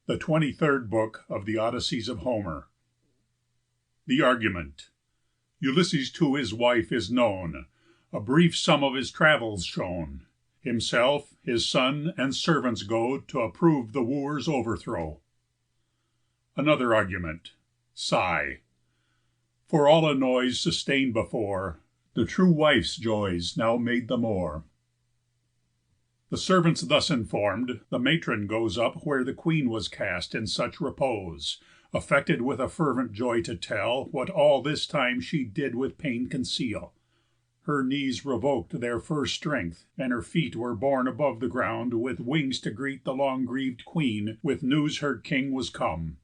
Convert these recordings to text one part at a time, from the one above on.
The 23rd Book of the Odysseys of Homer. The Argument. Ulysses to his wife is known, a brief sum of his travels shown. Himself, his son, and servants go to approve the wooer's overthrow. Another Argument. Sigh. For all a noise sustained before, the true wife's joys now made the more. The servants thus informed, the matron goes up where the queen was cast in such repose, affected with a fervent joy to tell what all this time she did with pain conceal. Her knees revoked their first strength, and her feet were borne above the ground with wings to greet the long-grieved queen with news her king was come.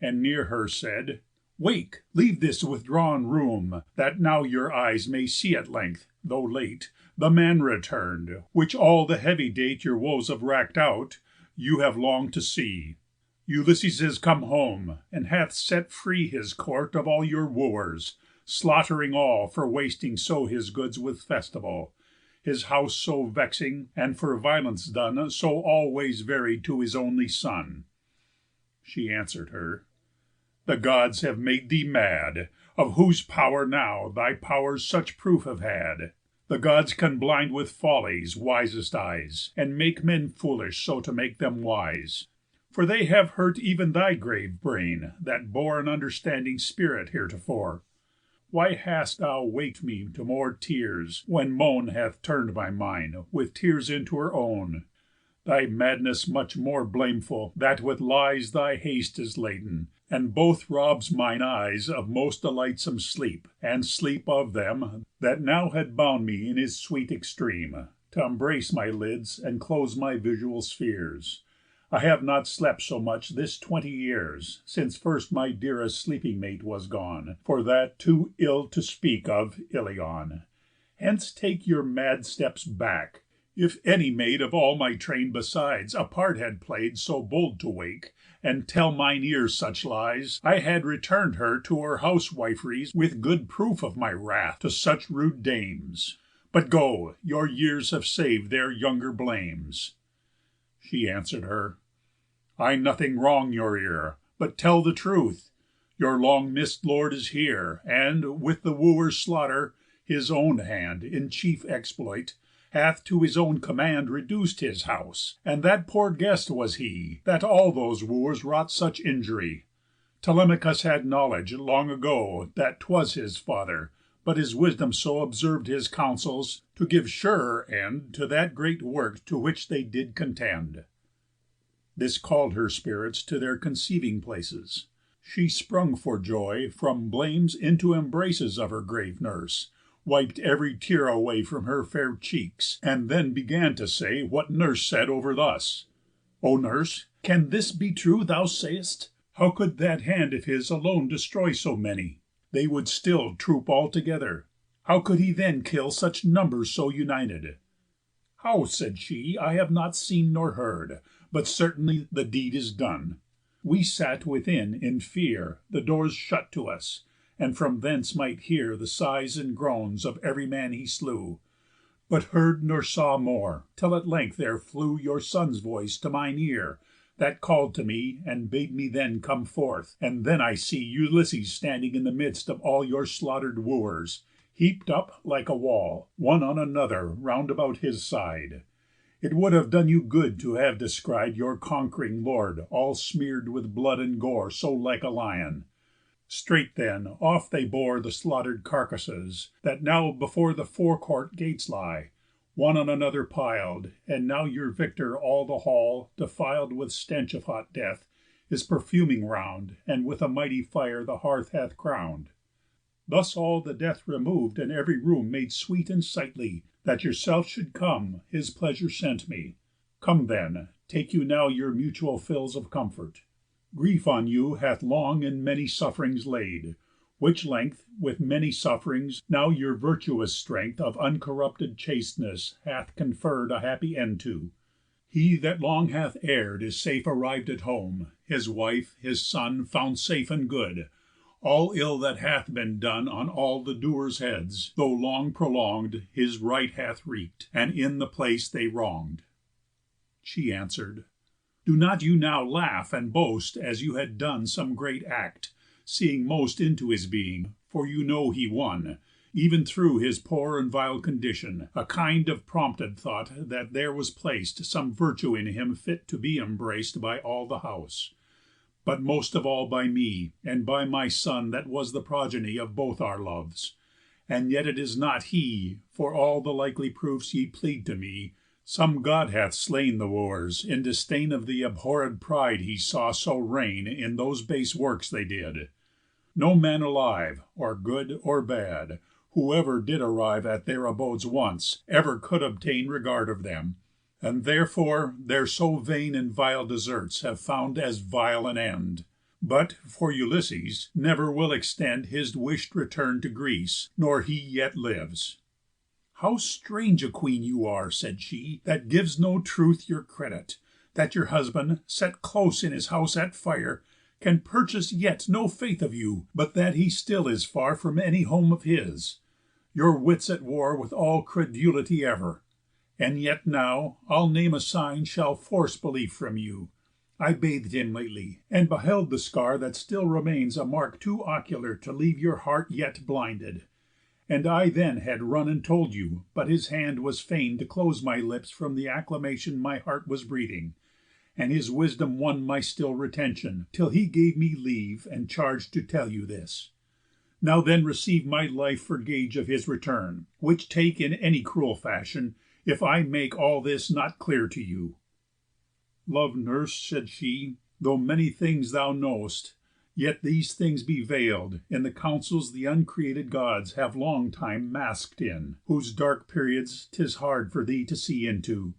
And near her said, "Wake, leave this withdrawn room, that now your eyes may see at length, though late, the man returned, which all the heavy date your woes have racked out, you have longed to see. Ulysses is come home, and hath set free his court of all your wooers, slaughtering all for wasting so his goods with festival, his house so vexing, and for violence done so always varied to his only son." She answered her, "The gods have made thee mad, of whose power now thy powers such proof have had. The gods can blind with folly's wisest eyes, and make men foolish so to make them wise. For they have hurt even thy grave brain, that bore an understanding spirit heretofore. Why hast thou waked me to more tears, when moan hath turned my mind with tears into her own? Thy madness much more blameful, that with lies thy haste is laden, and both robs mine eyes of most delightsome sleep, and sleep of them, that now had bound me in his sweet extreme, to embrace my lids and close my visual spheres. I have not slept so much this 20 years, since first my dearest sleeping mate was gone, for that too ill to speak of Ilion. Hence take your mad steps back. If any maid of all my train besides a part had played so bold to wake, and tell mine ears such lies, I had returned her to her housewiferys with good proof of my wrath to such rude dames. But go, your years have saved their younger blames." She answered her, "I nothing wrong your ear, but tell the truth. Your long-missed lord is here, and, with the wooer's slaughter, his own hand, in chief exploit, hath to his own command reduced his house, and that poor guest was he, that all those wooers wrought such injury. Telemachus had knowledge long ago that 'twas his father, but his wisdom so observed his counsels to give surer end to that great work to which they did contend." This called her spirits to their conceiving places. She sprung for joy from blames into embraces of her grave nurse, wiped every tear away from her fair cheeks, and then began to say what nurse said over thus: "O nurse, can this be true thou say'st? How could that hand of his alone destroy so many? They would still troop all together. How could he then kill such numbers so united?" "How," said she, "I have not seen nor heard, but certainly the deed is done. We sat within in fear, the doors shut to us, and from thence might hear the sighs and groans of every man he slew, but heard nor saw more, till at length there flew your son's voice to mine ear, that called to me, and bade me then come forth, and then I see Ulysses standing in the midst of all your slaughter'd wooers, heaped up like a wall, one on another, round about his side. It would have done you good to have descried your conqu'ring lord all smear'd with blood and gore so like a lion. Straight then off they bore the slaughter'd carcasses, that now before the forecourt gates lie, one on another piled, and now your victor all the hall, defiled with stench of hot death, is perfuming round, and with a mighty fire the hearth hath crowned. Thus all the death removed, and every room made sweet and sightly, that yourself should come, his pleasure sent me. Come then, take you now your mutual fills of comfort. Grief on you hath long and many sufferings laid, which length, with many sufferings, now your virtuous strength of uncorrupted chasteness hath conferr'd a happy end to. He that long hath err'd is safe arrived at home, his wife, his son, found safe and good. All ill that hath been done on all the doers' heads, though long prolonged, his right hath wreaked, and in the place they wronged." She answered, Do not you now laugh and boast as you had done some great act, seeing most into his being, for you know he won, even through his poor and vile condition, a kind of prompted thought that there was placed some virtue in him fit to be embraced by all the house, but most of all by me, and by my son that was the progeny of both our loves. And yet it is not he, for all the likely proofs ye plead to me. Some God hath slain the Wooers, in disdain of the abhorred pride he saw so reign in those base works they did. No man alive, or good or bad, whoever did arrive at their abodes once, ever could obtain regard of them, and therefore their so vain and vile deserts have found as vile an end. But for Ulysses never will extend his wished return to Greece, nor he yet lives. How strange a queen you are, said she, that gives no truth your credit, that your husband, set close in his house at fire, can purchase yet no faith of you, but that he still is far from any home of his. Your wits at war with all credulity ever. And yet now I'll name a sign shall force belief from you. I bathed him lately, and beheld the scar that still remains a mark too ocular to leave your heart yet blinded. And I then had run and told you, but his hand was fain to close my lips from the acclamation my heart was breathing, and his wisdom won my still retention, till he gave me leave and charge to tell you this. Now then receive my life for gage of his return, which take in any cruel fashion, if I make all this not clear to you. Love nurse, said she, though many things thou know'st, yet these things be veil'd in the counsels the uncreated Gods have long time mask'd in, whose dark periods 'tis hard for thee to see into.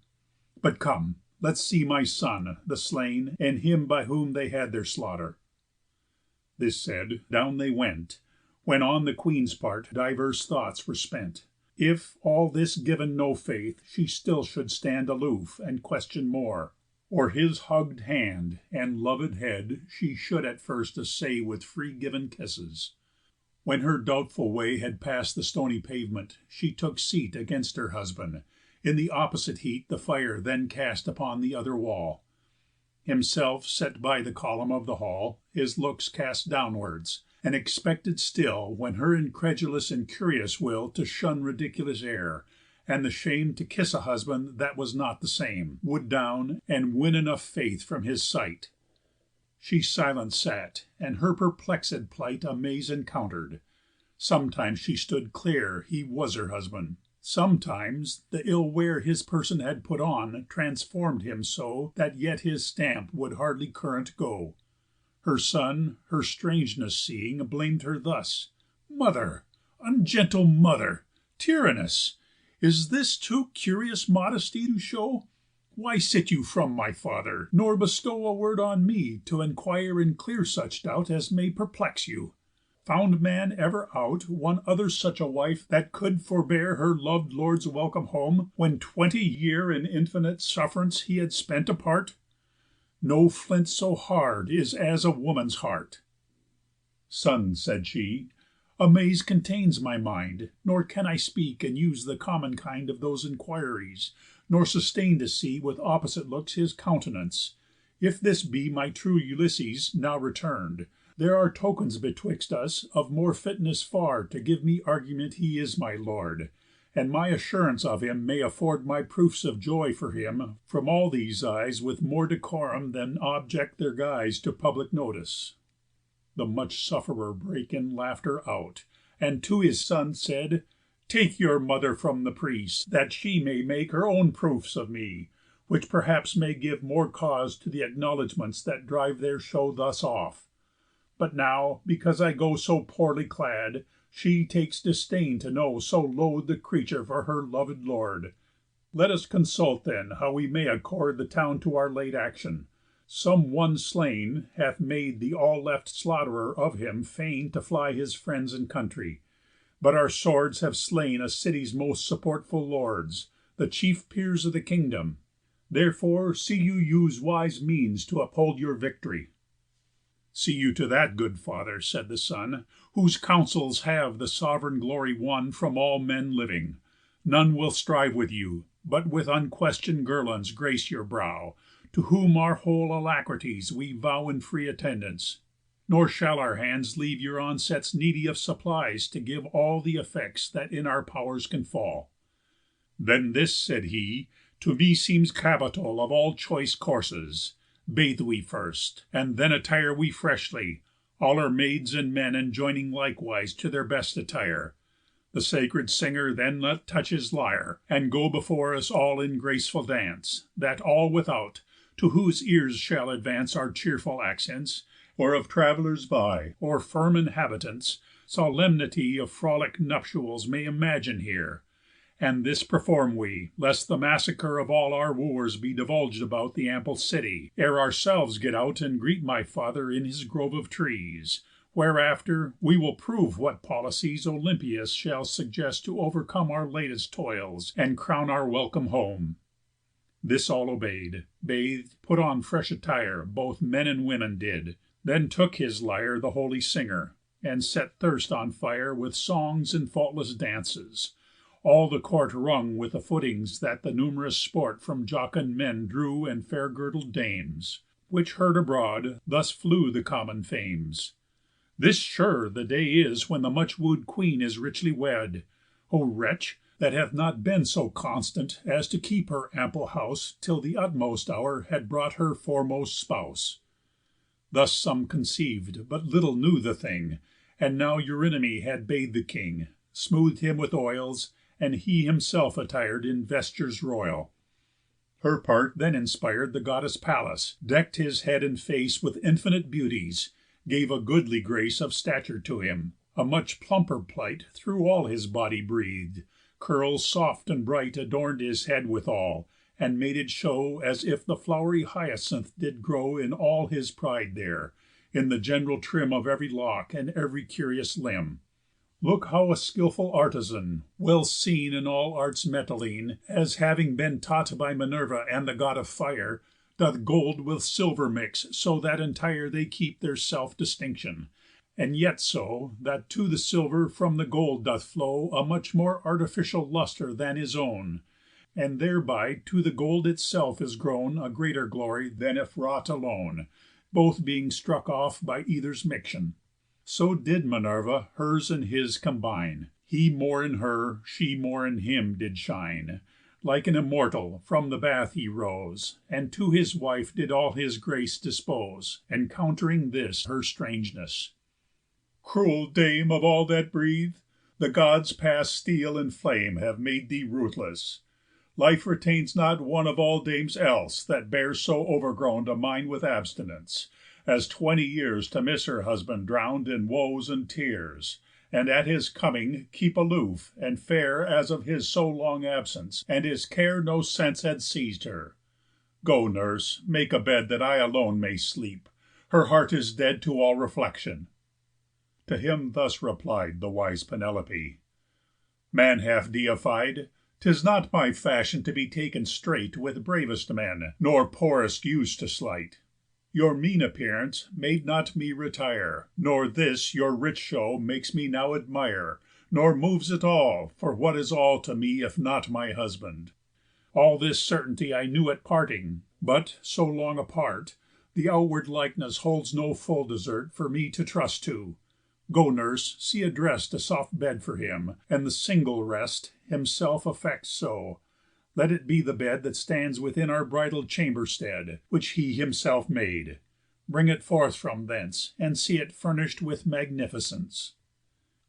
But come, let's see my son, the slain, and him by whom they had their slaughter. This said, down they went, when on the Queen's part divers thoughts were spent. If, all this given no faith, she still should stand aloof, and question more, or his hugg'd hand and loved head she should at first assay with free given kisses. When her doubtful way had passed the stony pavement, she took seat against her husband, in the opposite heat the fire then cast upon the other wall. Himself set by the column of the hall, his looks cast downwards, and expected still when her incredulous and curious will to shun ridiculous air, and the shame to kiss a husband that was not the same, would down, and win enough faith from his sight. She silent sat, and her perplexed plight amaze encounter'd. Sometimes she stood clear he was her husband. Sometimes the ill wear his person had put on transform'd him so that yet his stamp would hardly current go. Her son, her strangeness seeing, blam'd her thus: Mother, ungentle mother, tyrannous! Is this too curious modesty to show? Why sit you from my father, nor bestow a word on me to enquire and clear such doubt as may perplex you? Found man ever out one other such a wife that could forbear her loved lord's welcome home, when 20 year in infinite suff'rance he had spent apart? No flint so hard is as a woman's heart. Son, said she, amaze contains my mind, nor can I speak and use the common kind of those inquiries, nor sustain to see with opposite looks his countenance. If this be my true Ulysses now return'd, there are tokens betwixt us of more fitness far to give me argument he is my lord, and my assurance of him may afford my proofs of joy for him from all these eyes with more decorum than object their guise to public notice. The much sufferer brake in laughter out, and to his son said, Take your mother from the priest, that she may make her own proofs of me, which perhaps may give more cause to the acknowledgments that drive their show thus off. But now, because I go so poorly clad, she takes disdain to know so loath the creature for her loved lord. Let us consult then how we may accord the town to our late action. Some one slain hath made the all left slaughterer of him fain to fly his friends and country. But our swords have slain a city's most supportful lords, the chief peers of the kingdom. Therefore see you use wise means to uphold your victory. See you to that, good father, said the son, whose counsels have the sovereign glory won from all men living. None will strive with you, but with unquestioned girlands grace your brow, to whom our whole alacrities we vow in free attendance. Nor shall our hands leave your onsets needy of supplies to give all the effects that in our powers can fall. Then this said he, to me seems capital of all choice courses. Bathe we first, and then attire we freshly, all our maids and men enjoining likewise to their best attire. The sacred singer then let touch his lyre, and go before us all in graceful dance, that all without, to whose ears shall advance our cheerful accents, or of travellers by, or firm inhabitants, solemnity of frolic nuptials may imagine here. And this perform we, lest the massacre of all our wooers be divulged about the ample city, ere ourselves get out and greet my father in his grove of trees, whereafter we will prove what policies Olympius shall suggest to overcome our latest toils and crown our welcome home. This all obeyed, bathed, put on fresh attire, both men and women did. Then took his lyre the holy singer, and set thirst on fire with songs and faultless dances. All the court rung with the footings that the numerous sport from jocund men drew and fair-girdled dames, which heard abroad, thus flew the common fames. This sure the day is when the much-wooed queen is richly wed. O wretch, that hath not been so constant as to keep her ample house till the utmost hour had brought her foremost spouse. Thus some conceived, but little knew the thing. And now Eurynomé had bathed the king, smoothed him with oils, and he himself attired in vestures royal. Her part then inspired the goddess Pallas, decked his head and face with infinite beauties, gave a goodly grace of stature to him, a much plumper plight through all his body breathed, curls soft and bright adorned his head withal, and made it show as if the flowery hyacinth did grow in all his pride there, in the general trim of every lock and every curious limb. Look how a skilful artisan, well seen in all arts metalline, as having been taught by Minerva and the god of fire, doth gold with silver mix, so that entire they keep their self-distinction, and yet so that to the silver from the gold doth flow a much more artificial lustre than his own, and thereby to the gold itself is grown a greater glory than if wrought alone, both being struck off by either's miction. So did Minerva hers and his combine, he more in her, she more in him did shine. Like an immortal from the bath he rose, and to his wife did all his grace dispose, encountering this her strangeness. Cruel dame of all that breathe, the gods past steel and flame have made thee ruthless. Life retains not one of all dames else that bears so overgrown a mind with abstinence, as 20 years to miss her husband drowned in woes and tears, and at his coming keep aloof and fare as of his so long absence, and his care no sense had seized her. Go, nurse, make a bed that I alone may sleep. Her heart is dead to all reflection. To him thus replied the wise Penelope: Man half deified, 'tis not my fashion to be taken straight with bravest men, nor poorest use to slight. Your mean appearance made not me retire, nor this your rich show makes me now admire, nor moves at all, for what is all to me if not my husband? All this certainty I knew at parting, but, so long apart, the outward likeness holds no full desert for me to trust to. Go, nurse, see address'd a soft bed for him, and the single rest himself affects so. Let it be the bed that stands within our bridal chamber stead, which he himself made. Bring it forth from thence, and see it furnish'd with magnificence.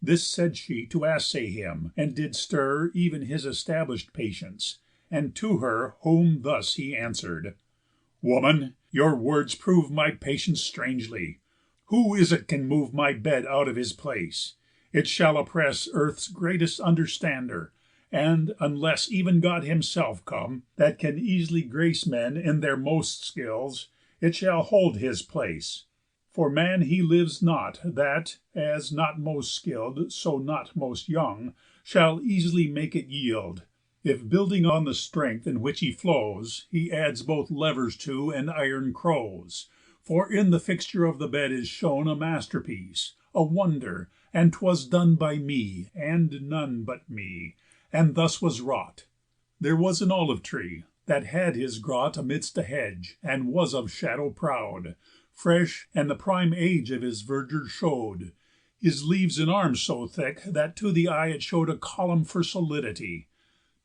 This said she to assay him, and did stir even his establish'd patience, and to her whom thus he answer'd: Woman, your words prove my patience strangely. Who is it can move my bed out of his place? It shall oppress earth's greatest understander, and, unless even God himself come, that can easily grace men in their most skills, it shall hold his place. For man he lives not, that, as not most skill'd, so not most young, shall easily make it yield, if building on the strength in which he flows, he adds both levers to and iron crows. For in the fixture of the bed is shown a masterpiece, a wonder, and 'twas done by me, and none but me, and thus was wrought. There was an olive tree, that had his grot amidst a hedge, and was of shadow proud, fresh, and the prime age of his verdure showed, his leaves and arms so thick that to the eye it showed a column for solidity.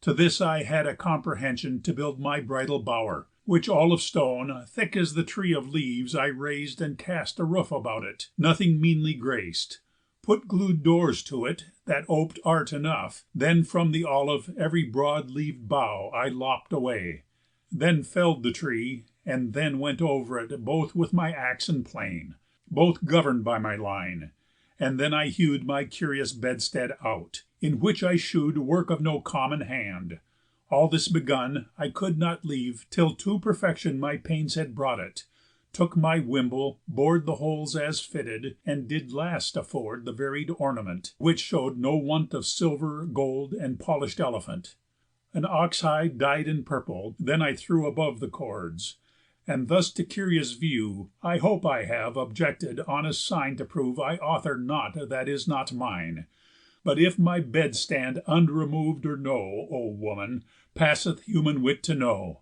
To this I had a comprehension to build my bridal bower, which all of stone, thick as the tree of leaves, I raised and cast a roof about it, nothing meanly graced, put glued doors to it, that oped art enough, then from the olive every broad‐leaved bough I lopped away, then felled the tree, and then went over it both with my axe and plane, both governed by my line, and then I hewed my curious bedstead out, in which I shewed work of no common hand. All this begun, I could not leave till to perfection my pains had brought it, took my wimble, bored the holes as fitted, and did last afford the varied ornament, which showed no want of silver, gold, and polished elephant. An ox hide dyed in purple, then I threw above the cords, and thus to curious view I hope I have objected honest sign to prove I author naught that is not mine. But if my bed stand unremoved or no, O woman, passeth human wit to know.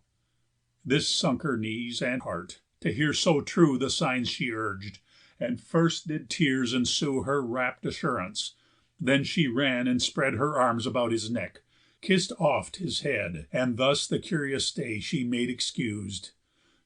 This sunk her knees and heart, to hear so true the signs she urged, and first did tears ensue her rapt assurance. Then she ran and spread her arms about his neck, kissed oft his head, and thus the curious stay she made excused.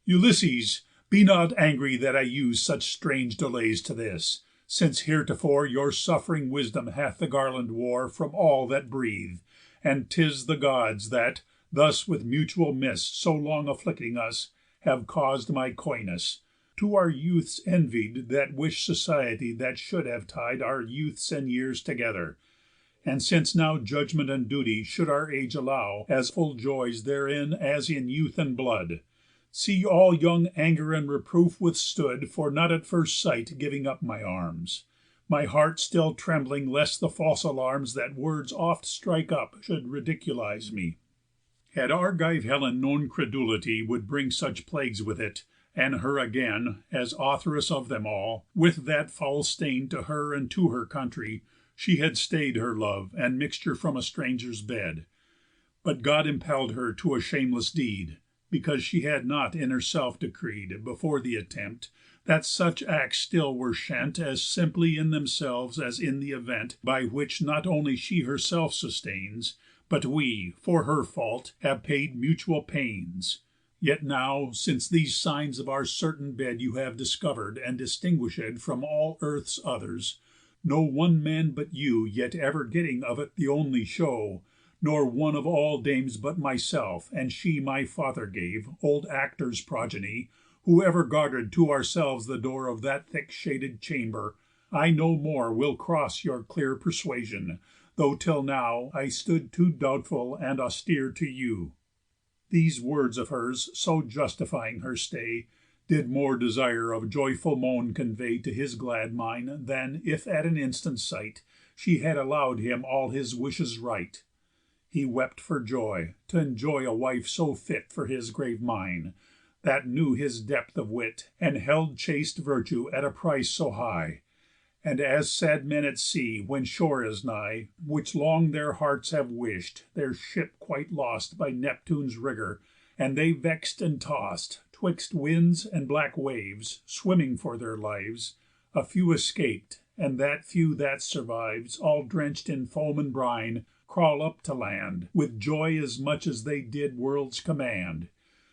Ulysses, be not angry that I use such strange delays to this, since heretofore your suffering wisdom hath the garland wore from all that breathe, and 'tis the gods that, thus with mutual miss so long afflicting us, have caused my coyness, to our youths envied that wish society that should have tied our youths and years together. And since now judgment and duty should our age allow as full joys therein as in youth and blood, see all young anger and reproof withstood for not at first sight giving up my arms, my heart still trembling lest the false alarms that words oft strike up should ridiculize me. Had Argive Helen known credulity would bring such plagues with it, and her again, as authoress of them all, with that foul stain to her and to her country, she had stayed her love and mixture from a stranger's bed. But God impelled her to a shameless deed, because she had not in herself decreed, before the attempt, that such acts still were shent as simply in themselves as in the event by which not only she herself sustains, but we, for her fault, have paid mutual pains. Yet now, since these signs of our certain bed you have discovered and distinguished from all earth's others, no one man but you yet ever getting of it the only show, nor one of all dames but myself and she my father gave, old Actor's progeny, who ever guarded to ourselves the door of that thick‐shaded chamber, I no more will cross your clear persuasion, though till now I stood too doubtful and austere to you. These words of hers, so justifying her stay, did more desire of joyful moan convey to his glad mind than if at an instant's sight she had allowed him all his wishes right. He wept for joy, to enjoy a wife so fit for his grave mind, that knew his depth of wit, and held chaste virtue at a price so high. And as sad men at sea, when shore is nigh, which long their hearts have wish'd, their ship quite lost by Neptune's rigour, and they vex'd and tossed, twixt winds and black waves, swimming for their lives, a few escaped, and that few that survives, all drench'd in foam and brine, crawl up to land, with joy as much as they did world's command.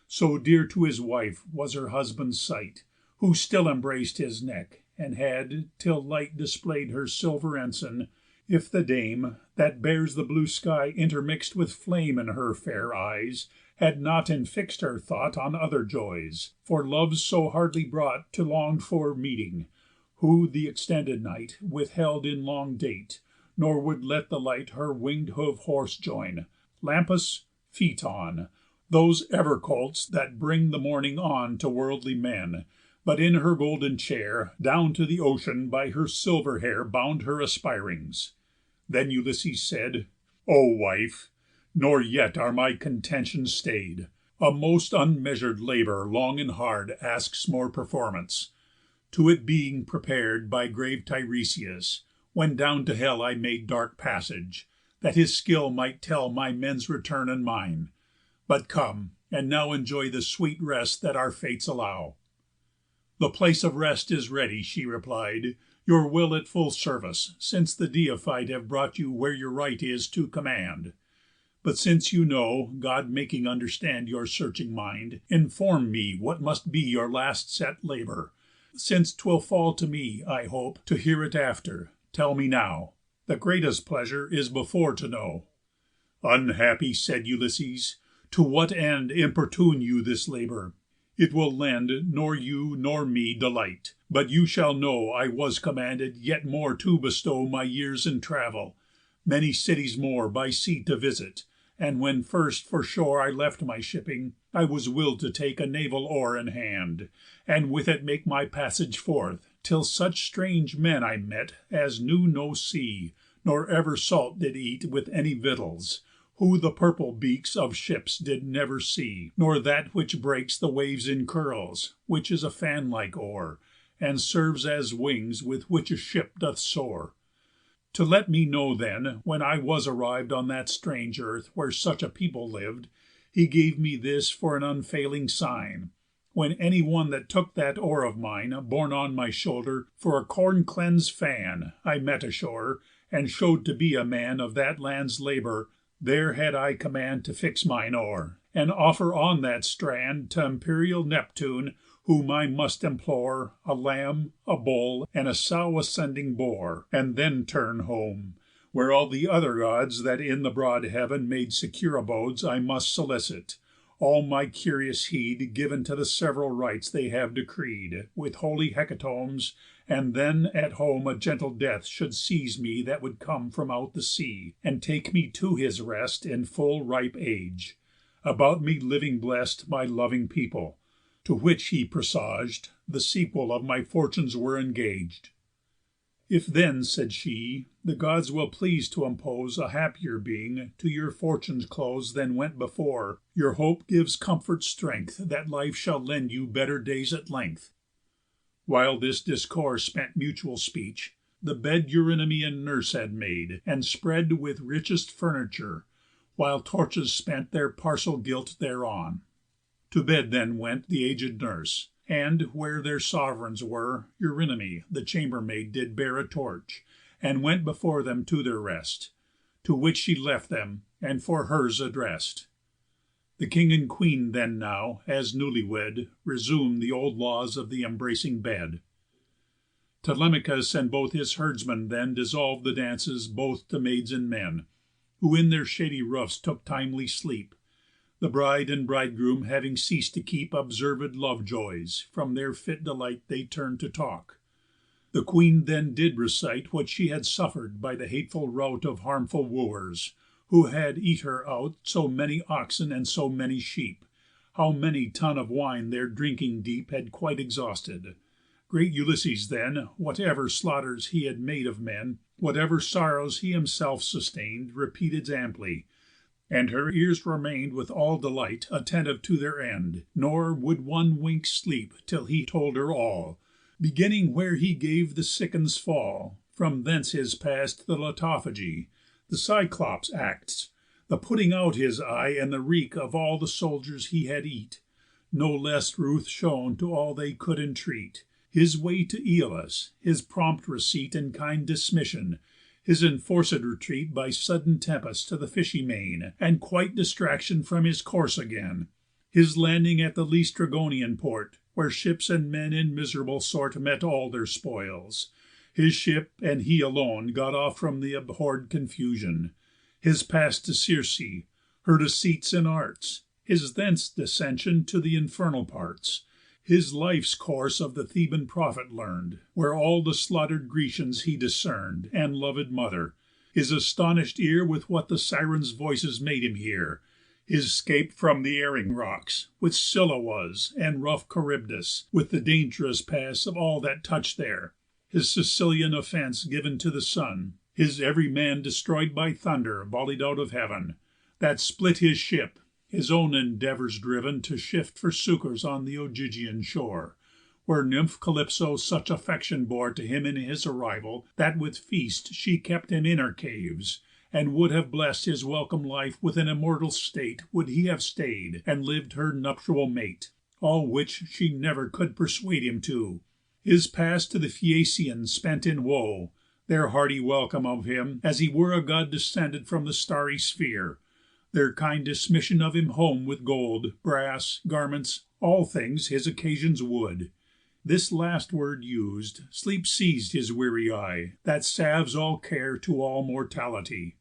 So dear to his wife was her husband's sight, who still embraced his neck, and had, till light displayed her silver ensign, if the dame, that bears the blue sky intermixed with flame in her fair eyes, had not infixed her thought on other joys, for loves so hardly brought to longed‐for meeting, who the extended night withheld in long date, nor would let the light her winged hoof horse join, Lampus, Phaeton, those ever colts that bring the morning on to worldly men, but in her golden chair down to the ocean by her silver hair bound her aspirings. Then Ulysses said, O wife, nor yet are my contentions stayed. A most unmeasur'd labour long and hard asks more performance. To it being prepar'd by grave Tiresias, when down to hell I made dark passage, that his skill might tell my men's return and mine. But come, and now enjoy the sweet rest that our fates allow." "The place of rest is ready," she replied, "your will at full service, since the Deified have brought you where your right is to command. But since you know, God making understand your searching mind, inform me what must be your last set labour, since 'twill fall to me, I hope, to hear it after. Tell me now. The greatest pleasure is before to know." "Unhappy," said Ulysses, "to what end importune you this labour? It will lend nor you nor me delight. But you shall know I was commanded yet more to bestow my years in travel, many cities more by sea to visit, and when first for shore I left my shipping, I was willed to take a naval oar in hand, and with it make my passage forth, till such strange men I met as knew no sea, nor ever salt did eat with any victuals, who the purple beaks of ships did never see, nor that which breaks the waves in curls, which is a fan like oar, and serves as wings with which a ship doth soar. To let me know then, when I was arrived on that strange earth where such a people lived, he gave me this for an unfailing sign, when any one that took that oar of mine, borne on my shoulder, for a corn cleansed fan, I met ashore, and showed to be a man of that land's labour, there had I command to fix mine oar, and offer on that strand t' imperial Neptune, whom I must implore, a lamb, a bull, and a sow ascending boar, and then turn home, where all the other gods that in the broad heaven made secure abodes I must solicit, all my curious heed given to the several rites they have decreed, with holy hecatombs, and then at home a gentle death should seize me that would come from out the sea, and take me to his rest in full ripe age, about me living blest my loving people, to which he presaged the sequel of my fortunes were engaged. "If then," said she, "the gods will please to impose a happier being to your fortune's close than went before, your hope gives comfort strength that life shall lend you better days at length." While this discourse spent mutual speech, the bed Eurynomé and nurse had made, and spread with richest furniture, while torches spent their parcel gilt thereon. To bed then went the aged nurse, and, where their sovereigns were, Eurynomé, the chambermaid, did bear a torch, and went before them to their rest, to which she left them, and for hers addressed. The king and queen then now, as newly wed, resumed the old laws of the embracing bed. Telemachus and both his herdsmen then dissolved the dances both to maids and men, who in their shady roofs took timely sleep. The bride and bridegroom having ceased to keep observéd love joys, from their fit delight they turned to talk. The queen then did recite what she had suffered by the hateful rout of harmful wooers, who had eat her out so many oxen and so many sheep, how many tun of wine their drinking deep had quite exhausted. Great Ulysses then, whatever slaughters he had made of men, whatever sorrows he himself sustained, repeated amply, and her ears remained with all delight attentive to their end, nor would one wink sleep till he told her all, beginning where he gave the Cicons fall, from thence his pass to the Lotophagi, the Cyclops' acts, the putting out his eye, and the wreak of all the soldiers he had eat, no less ruth shown to all they could entreat, his way to Æolus, his prompt receipt and kind dismission, his enforced retreat by sudden tempest to the fishy main, and quite distraction from his course again, his landing at the Læstrygonian port, where ships and men in miserable sort met all their spoils, his ship and he alone got off from the abhorr'd confusion, his pass to Circe, her deceits and arts, his thence descension to the infernal parts, his life's course of the Theban prophet learned, where all the slaughter'd Grecians he discerned, and loved mother, his astonish'd ear with what the Sirens' voices made him hear, his 'scape from the erring rocks, with Scylla was, and rough Charybdis, with the dangerous pass of all that touched there, his Sicilian offence given to the sun, his every man destroyed by thunder volleyed out of heaven, that split his ship, his own endeavours driven to shift for succours on the Ogygian shore, where nymph Calypso such affection bore to him in his arrival, that with feast she kept him in her caves, and would have blessed his welcome life with an immortal state, would he have stayed, and lived her nuptial mate, all which she never could persuade him to. His pass to the Phæacians spent in woe, their hearty welcome of him, as he were a god descended from the starry sphere, their kind dismission of him home with gold, brass, garments, all things his occasions would. This last word used, sleep seized his weary eye, that salves all care to all mortality.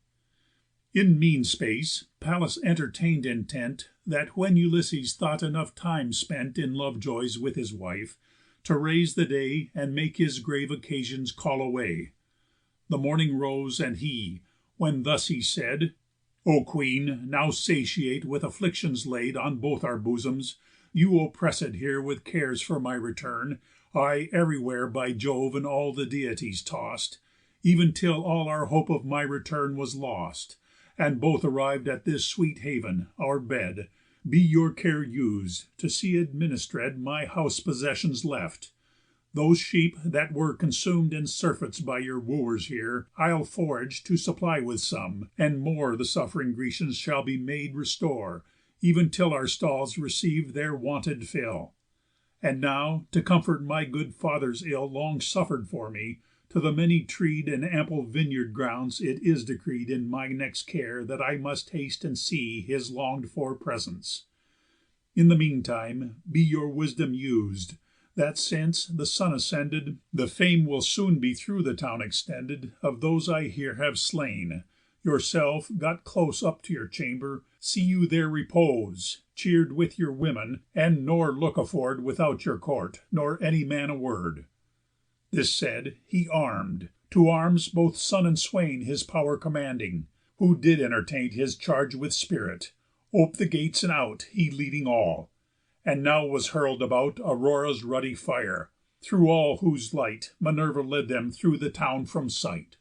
In mean space Pallas entertained intent that when Ulysses thought enough time spent in love joys with his wife, to raise the day and make his grave occasions call away. The morning rose, and he, when thus he said, O Queen, now satiate with afflictions laid on both our bosoms, you oppressed here with cares for my return, I everywhere by Jove and all the deities tossed, even till all our hope of my return was lost, and both arrived at this sweet haven, our bed, be your care used, to see administred my house possessions left. Those sheep that were consumed in surfeits by your wooers here, I'll forage to supply with some, and more the suffering Grecians shall be made restore, even till our stalls receive their wonted fill. And now, to comfort my good father's ill long suffered for me, to the many treed and ample vineyard grounds it is decreed in my next care that I must haste and see his longed for presence. In the meantime, be your wisdom used, that since the sun ascended, the fame will soon be through the town extended of those I here have slain. Yourself, got close up to your chamber, see you there repose, cheered with your women, and nor look afford without your court, nor any man a word. This said, he arm'd, to arms both son and swain his power commanding, who did entertain his charge with spirit, ope the gates and out, he leading all. And now was hurled about Aurora's ruddy fire, through all whose light Minerva led them through the town from sight.